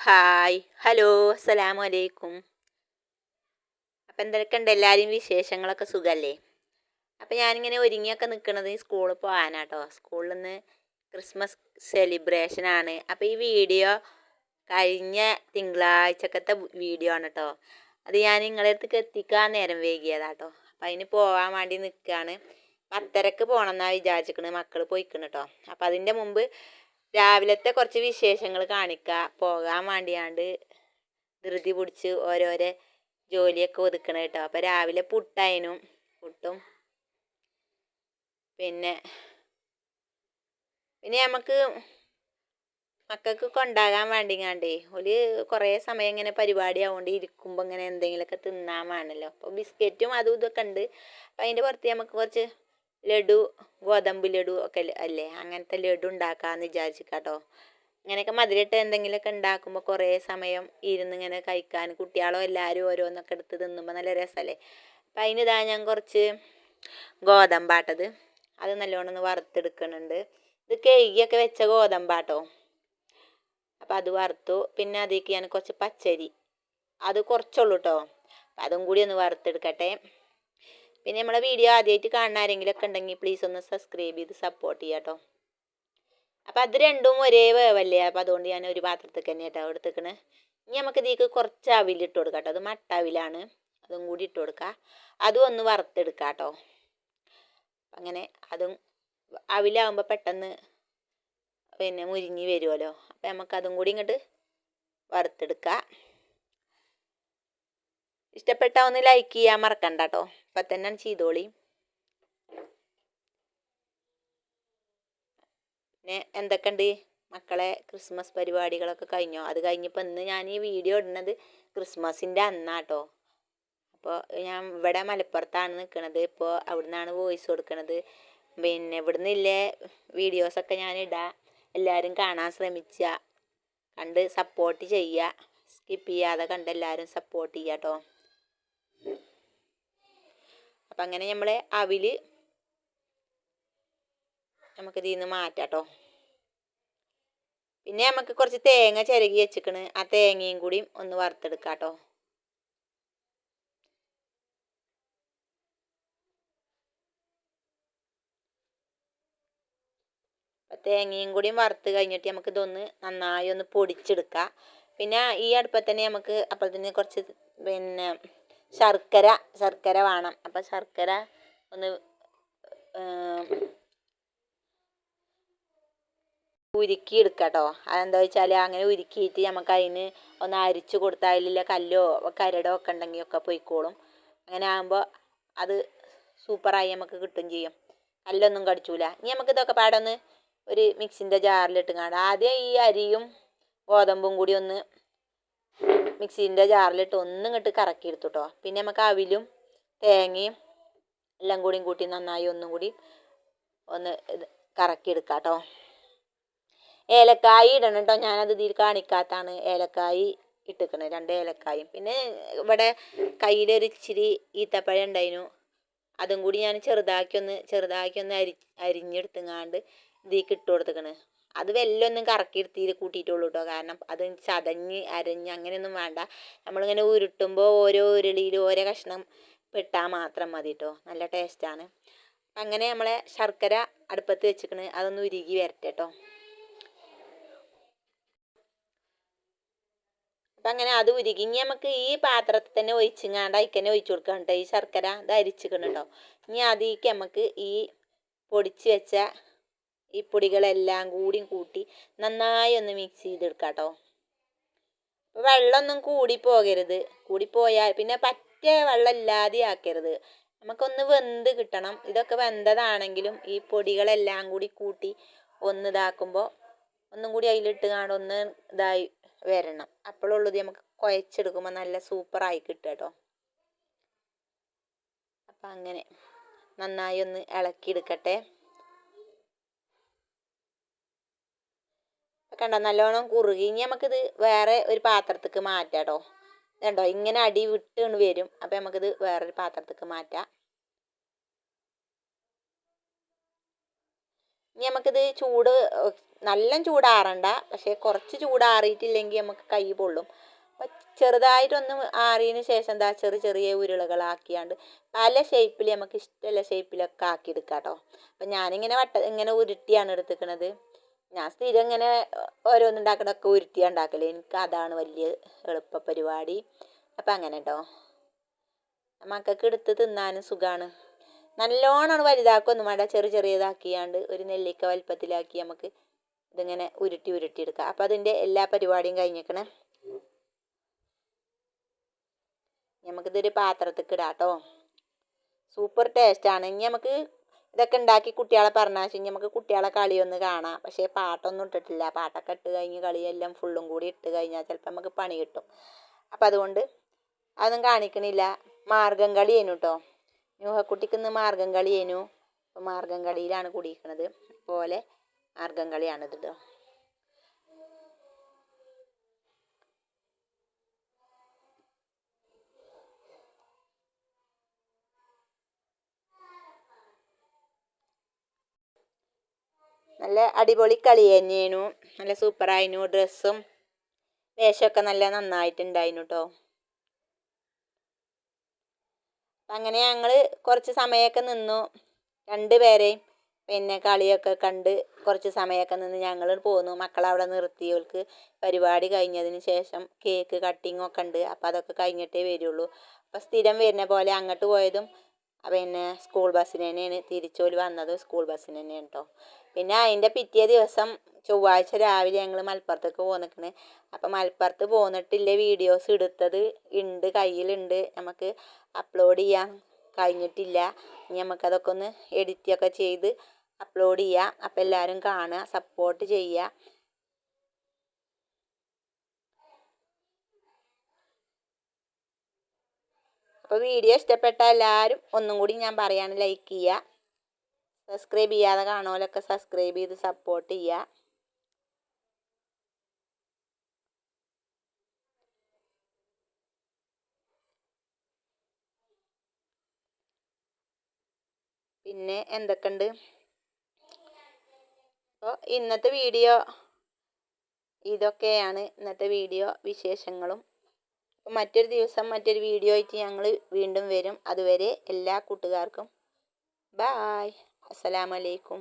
Hi hello അസ്സലാമു അലൈക്കും. അപ്പം എന്തൊക്കെയുണ്ട് എല്ലാവരും വിശേഷങ്ങളൊക്കെ സുഖമല്ലേ? അപ്പം ഞാനിങ്ങനെ ഒരുങ്ങിയൊക്കെ നിൽക്കുന്നത് സ്കൂളിൽ പോകാനാട്ടോ. സ്കൂളിൽ നിന്ന് ക്രിസ്മസ് സെലിബ്രേഷനാണ്. അപ്പോൾ ഈ വീഡിയോ കഴിഞ്ഞ തിങ്കളാഴ്ചക്കത്തെ വീഡിയോ ആണ് കേട്ടോ. അത് ഞാൻ നിങ്ങളുടെ അടുത്തേക്ക് എത്തിക്കാൻ നേരം വൈകിയതാട്ടോ. അപ്പം അതിന് പോകാൻ വേണ്ടി നിൽക്കുകയാണ്. 10:30 പോകണം എന്നാണ് വിചാരിച്ചിരിക്കുന്നത്. മക്കൾ പോയിക്കണം കേട്ടോ. അപ്പം അതിൻ്റെ മുമ്പ് രാവിലത്തെ കുറച്ച് വിശേഷങ്ങൾ കാണിക്കുക. പോകാൻ വേണ്ടിയാണ്ട് ധൃതി പിടിച്ച് ഓരോരോ ജോലിയൊക്കെ ഒതുക്കണം കേട്ടോ. അപ്പം രാവിലെ പുട്ടും പിന്നെ നമുക്ക് മക്കൾക്ക് കൊണ്ടാകാൻ വേണ്ടിങ്ങാണ്ടേ ഒരു കുറേ സമയം ഇങ്ങനെ പരിപാടി ആവുകൊണ്ട് ഇരിക്കുമ്പോൾ ഇങ്ങനെ എന്തെങ്കിലുമൊക്കെ തിന്നാൻ വേണമല്ലോ. അപ്പോൾ ബിസ്ക്കറ്റും അതും ഇതൊക്കെ ഉണ്ട്. അപ്പം അതിൻ്റെ പുറത്ത് നമുക്ക് കുറച്ച് ലഡു, ഗോതമ്പ് ലഡു ഒക്കെ അല്ലേ, അങ്ങനത്തെ ലഡു ഉണ്ടാക്കാമെന്ന് വിചാരിച്ചിട്ടോ. ഇങ്ങനെയൊക്കെ മധുരമിട്ട് എന്തെങ്കിലുമൊക്കെ ഉണ്ടാക്കുമ്പോൾ കുറേ സമയം ഇരുന്നിങ്ങനെ കഴിക്കാൻ കുട്ടികളോ എല്ലാവരും ഓരോന്നൊക്കെ എടുത്ത് തിന്നുമ്പോൾ നല്ല രസമല്ലേ. അപ്പം അതിനിതാ ഞാൻ കുറച്ച് ഗോതമ്പാട്ടത് അത് നല്ലോണം ഒന്ന് വറുത്തെടുക്കുന്നുണ്ട്. ഇത് കഴുകിയൊക്കെ വെച്ച ഗോതമ്പാട്ടോ. അപ്പം അത് വറുത്തു. പിന്നെ അതിലേക്ക് ഞാൻ കുറച്ച് പച്ചരി, അത് കുറച്ചുള്ളൂ കേട്ടോ. അപ്പം അതും കൂടി ഒന്ന് വറുത്തെടുക്കട്ടെ. പിന്നെ നമ്മളെ വീഡിയോ ആദ്യമായിട്ട് കാണുന്ന ആരെങ്കിലുമൊക്കെ ഉണ്ടെങ്കിൽ പ്ലീസ് ഒന്ന് സബ്സ്ക്രൈബ് ചെയ്ത് സപ്പോർട്ട് ചെയ്യാം കേട്ടോ. അപ്പം അത് രണ്ടും ഒരേ വേവല്ലേ. അപ്പം അതുകൊണ്ട് ഞാൻ ഒരു പാത്രത്തേക്ക് തന്നെ കേട്ടോ എടുത്തേക്കണ്. ഇനി നമുക്ക് ഇതിലേക്ക് കുറച്ച് അവിലിട്ട് കൊടുക്കാം കേട്ടോ. അത് മട്ട അവിലാണ്, അതും കൂടി ഇട്ട് കൊടുക്കുക. അതും ഒന്ന് വറുത്തെടുക്കാം കേട്ടോ. അങ്ങനെ അതും അവിലാകുമ്പോൾ പെട്ടെന്ന് മുരിഞ്ഞ് വരുമല്ലോ. അപ്പം നമുക്കതും കൂടി ഇങ്ങോട്ട് വറുത്തെടുക്കാം. ഇഷ്ടപ്പെട്ടാൽ ഒന്ന് ലൈക്ക് ചെയ്യാൻ മറക്കണ്ട കേട്ടോ. അപ്പം തന്നെ ചെയ്തോളി. പിന്നെ എന്തൊക്കെയുണ്ട് മക്കളെ, ക്രിസ്മസ് പരിപാടികളൊക്കെ കഴിഞ്ഞോ? അത് കഴിഞ്ഞപ്പോൾ ഇന്ന് ഞാൻ ഈ വീഡിയോ ഇടുന്നത് ക്രിസ്മസിൻ്റെ അന്നാട്ടോ. അപ്പോൾ ഞാൻ ഇവിടെ മലപ്പുറത്താണ് നിൽക്കുന്നത്. ഇപ്പോൾ അവിടെ നിന്നാണ് വോയിസ് കൊടുക്കുന്നത്. പിന്നെ ഇവിടെ നിന്നില്ലേ വീഡിയോസൊക്കെ ഞാൻ ഇടാം. എല്ലാവരും കാണാൻ ശ്രമിക്കുക, കണ്ട് സപ്പോർട്ട് ചെയ്യുക. സ്കിപ്പ് ചെയ്യാതെ കണ്ട് എല്ലാവരും സപ്പോർട്ട് ചെയ്യുക കേട്ടോ. അപ്പം അങ്ങനെ നമ്മൾ അവിൽ നമുക്കിതിൽ നിന്ന് മാറ്റാം കേട്ടോ. പിന്നെ നമുക്ക് കുറച്ച് തേങ്ങ ചിരകി വെച്ചിക്കണ്. ആ തേങ്ങയും കൂടി ഒന്ന് വറുത്തെടുക്കാം കേട്ടോ. തേങ്ങയും കൂടിയും വറുത്ത് കഴിഞ്ഞിട്ട് നമുക്കിതൊന്ന് നന്നായി ഒന്ന് പൊടിച്ചെടുക്കാം. പിന്നെ ഈ അടുപ്പത്ത് തന്നെ നമുക്ക് അപ്പോൾ തന്നെ കുറച്ച് ശർക്കര വേണം. അപ്പം ശർക്കര ഒന്ന് ഉരുക്കിയെടുക്കാം കേട്ടോ. അതെന്താ വെച്ചാൽ അങ്ങനെ ഉരുക്കിയിട്ട് നമുക്ക് അതിന് ഒന്ന് അരിച്ച് കൊടുത്താൽ അതിലുള്ള കല്ലോ കരടോ ഒക്കെ ഉണ്ടെങ്കിൽ ഒക്കെ പൊയ്ക്കോളും. അങ്ങനെ ആകുമ്പോൾ അത് സൂപ്പറായി നമുക്ക് കിട്ടും ചെയ്യും. കല്ലൊന്നും കടിച്ചൂല. ഇനി നമുക്ക് ഇതൊക്കെ പാടൊന്ന് ഒരു മിക്സിൻ്റെ ജാറിലിട്ടുങ്ങാണ്ട് ആദ്യം ഈ അരിയും ഗോതമ്പും കൂടി ഒന്ന് മിക്സിൻ്റെ ജാറിലിട്ട് ഒന്നും ഇങ്ങോട്ട് കറക്കിയെടുത്തു കേട്ടോ. പിന്നെ നമുക്ക് അവിലും തേങ്ങയും എല്ലാം കൂടിയും കൂട്ടി നന്നായി ഒന്നും കൂടി ഒന്ന് കറക്കിയെടുക്കാം കേട്ടോ. ഏലക്കായി ഇടണം കേട്ടോ. ഞാനത് ഇതിൽ കാണിക്കാത്താണ് ഏലക്കായി ഇട്ടിക്കണത്, 2 ഏലക്കായും. പിന്നെ ഇവിടെ കയ്യിലൊരു ഇച്ചിരി ഈത്തപ്പഴം ഉണ്ടായിരുന്നു. അതും കൂടി ഞാൻ ചെറുതാക്കി ഒന്ന് അരിഞ്ഞെടുത്തുങ്ങാണ്ട് ഇതിലേക്ക് ഇട്ട് കൊടുത്തേക്കണ്. അത് വെല്ലൊന്നും കറക്കിയെടുത്തിയിൽ കൂട്ടിയിട്ടുള്ളൂ കേട്ടോ. കാരണം അത് അരഞ്ഞ് അങ്ങനെയൊന്നും വേണ്ട. നമ്മളിങ്ങനെ ഉരുട്ടുമ്പോൾ ഓരോ ഉരുളിയിൽ ഓരോ കഷ്ണം പെട്ടാൽ മാത്രം മതി കേട്ടോ. നല്ല ടേസ്റ്റാണ്. അങ്ങനെ നമ്മളെ ശർക്കര അടുപ്പത്ത് വെച്ചിക്കണ്. അതൊന്ന് ഉരുകി വരട്ടെ കേട്ടോ. അപ്പം അങ്ങനെ അത് ഉരുകി ഇനി നമുക്ക് ഈ പാത്രത്തിൽ തന്നെ ഒഴിച്ചിങ്ങാണ്ട് അതിൽ തന്നെ ഒഴിച്ചു കൊടുക്കാം കേട്ടോ. ഈ ശർക്കര ഇത് അരിച്ചിക്കണം കേട്ടോ. ഇനി അതിലേക്ക് നമുക്ക് ഈ പൊടിച്ച് വെച്ച ഈ പൊടികളെല്ലാം കൂട്ടി നന്നായി ഒന്ന് മിക്സ് ചെയ്തെടുക്കാം കേട്ടോ. വെള്ളമൊന്നും കൂടിപ്പോയാൽ പിന്നെ പറ്റ വെള്ളം ഇല്ലാതെ ആക്കരുത്. നമുക്കൊന്ന് വെന്ത് കിട്ടണം. ഇതൊക്കെ വെന്തതാണെങ്കിലും ഈ പൊടികളെല്ലാം കൂട്ടി ഒന്ന് ഇതാക്കുമ്പോൾ ഒന്നും കൂടി അതിലിട്ട് കാണും ഒന്ന് ഇതായി വരണം. അപ്പോഴുള്ളത് നമുക്ക് കുഴച്ചെടുക്കുമ്പോൾ നല്ല സൂപ്പറായി കിട്ടും കേട്ടോ. അപ്പം അങ്ങനെ നന്നായി ഒന്ന് ഇളക്കിയെടുക്കട്ടെ. കണ്ടോ നല്ലോണം കുറുകി. ഇനി നമുക്കിത് വേറെ ഒരു പാത്രത്തേക്ക് മാറ്റാം കേട്ടോ. ഇതുണ്ടോ ഇങ്ങനെ അടി വിട്ടുകൊണ്ട് വരും. അപ്പം നമുക്കിത് വേറൊരു പാത്രത്തേക്ക് മാറ്റാം. ഇനി നമുക്കിത് ചൂട് നല്ല ചൂടാറണ്ട, പക്ഷേ കുറച്ച് ചൂടാറിയിട്ടില്ലെങ്കിൽ നമുക്ക് കൈ പൊള്ളും. അപ്പം ചെറുതായിട്ടൊന്ന് ആറിയതിന് ശേഷം എന്താ ചെറിയ ഉരുളകളാക്കിയാണ്ട് പല ഷേപ്പിൽ നമുക്ക് ഇഷ്ടമുള്ള ഷേപ്പിലൊക്കെ ആക്കിയെടുക്കാം കേട്ടോ. അപ്പം ഞാനിങ്ങനെ ഇങ്ങനെ ഉരുട്ടിയാണ് എടുത്തിക്കണത്. ഞാൻ സ്ഥിരം ഇങ്ങനെ ഓരോന്നുണ്ടാക്കണതൊക്കെ ഉരുട്ടിയാണ് ഉണ്ടാക്കല്. എനിക്ക് അതാണ് വലിയ എളുപ്പ പരിപാടി. അപ്പം അങ്ങനെ കേട്ടോ, മക്കൾക്ക് എടുത്ത് തിന്നാനും സുഖമാണ്. നല്ലോണം വലുതാക്കൊന്നും വേണ്ട, ചെറിയതാക്കിയാണ്ട് ഒരു നെല്ലിക്ക വലുപ്പത്തിലാക്കി നമുക്ക് ഇതിങ്ങനെ ഉരുട്ടി എടുക്കാം. അപ്പം അതിൻ്റെ എല്ലാ പരിപാടിയും കഴിഞ്ഞേക്കണേ. നമുക്കിതൊരു പാത്രത്തേക്ക് ഇടാം കേട്ടോ. സൂപ്പർ ടേസ്റ്റാണ്. ഇനി നമുക്ക് ഇതൊക്കെ ഉണ്ടാക്കി കുട്ടികളെ പറഞ്ഞാൽ നമുക്ക് കുട്ടികളെ കളിയൊന്ന് കാണാം. പക്ഷേ പാട്ടൊന്നും ഇട്ടിട്ടില്ല. പാട്ടൊക്കെ ഇട്ട് കഴിഞ്ഞ് കളിയെല്ലാം ഫുള്ളും കൂടി ഇട്ട് കഴിഞ്ഞാൽ ചിലപ്പോൾ നമുക്ക് പണി കിട്ടും. അപ്പം അതുകൊണ്ട് അതൊന്നും കാണിക്കണില്ല. മാർഗം കളിയേനു കേട്ടോ. ന്യൂഹക്കുട്ടിക്ക് ഇന്ന് മാർഗം കളിയേനു. അപ്പോൾ മാർഗം കളിയിലാണ് കുടിക്കുന്നത്. പോലെ മാർഗം കളിയാണിത് കേട്ടോ. നല്ല അടിപൊളി കളി തന്നെയായിരുന്നു. നല്ല സൂപ്പറായിരുന്നു. ഡ്രസ്സും വേഷമൊക്കെ നല്ല നന്നായിട്ടുണ്ടായിരുന്നു കേട്ടോ. അങ്ങനെ ഞങ്ങൾ കുറച്ച് സമയമൊക്കെ നിന്നു. രണ്ടുപേരെയും പിന്നെ കളിയൊക്കെ കണ്ട് കുറച്ച് സമയമൊക്കെ നിന്ന് ഞങ്ങൾ പോന്നു. മക്കളവിടെ നിർത്തിയവർക്ക് പരിപാടി കഴിഞ്ഞതിന് ശേഷം കേക്ക് കട്ടിങ്ങൊക്കെ ഉണ്ട്. അപ്പോൾ അതൊക്കെ കഴിഞ്ഞിട്ടേ വരുള്ളൂ. അപ്പോൾ സ്ഥിരം വരുന്ന പോലെ അങ്ങോട്ട് പോയതും പിന്നെ സ്കൂൾ ബസ്സിന് തന്നെയാണ്. തിരിച്ചോല് വന്നതും സ്കൂൾ ബസ്സിന് തന്നെയാണ് കേട്ടോ. പിന്നെ അതിൻ്റെ പിറ്റേ ദിവസം ചൊവ്വാഴ്ച രാവിലെ ഞങ്ങൾ മലപ്പുറത്തേക്ക് പോന്നിക്കണ്. അപ്പം മലപ്പുറത്ത് പോന്നിട്ടില്ല വീഡിയോസ് എടുത്തത് ഉണ്ട്, കയ്യിലുണ്ട്. നമുക്ക് അപ്ലോഡ് ചെയ്യാൻ കഴിഞ്ഞിട്ടില്ല. ഇനി നമുക്കതൊക്കെ ഒന്ന് എഡിറ്റൊക്കെ ചെയ്ത് അപ്ലോഡ് ചെയ്യാം. അപ്പം എല്ലാവരും കാണുക, സപ്പോർട്ട് ചെയ്യുക. അപ്പോൾ വീഡിയോ ഇഷ്ടപ്പെട്ട എല്ലാവരും ഒന്നും കൂടി ഞാൻ പറയാണ്, ലൈക്ക് ചെയ്യുക. സബ്സ്ക്രൈബ് ചെയ്യാതെ കാണുമല്ലൊക്കെ സബ്സ്ക്രൈബ് ചെയ്ത് സപ്പോർട്ട് ചെയ്യുക. പിന്നെ എന്തൊക്കെയുണ്ട്? അപ്പോൾ ഇന്നത്തെ വീഡിയോ ഇതൊക്കെയാണ്. ഇന്നത്തെ വീഡിയോ വിശേഷങ്ങളും. മറ്റൊരു ദിവസം മറ്റൊരു വീഡിയോ ആയിട്ട് ഞങ്ങൾ വീണ്ടും വരും. അതുവരെ എല്ലാ കൂട്ടുകാർക്കും ബായ്. അസ്സലാമു അലൈക്കും.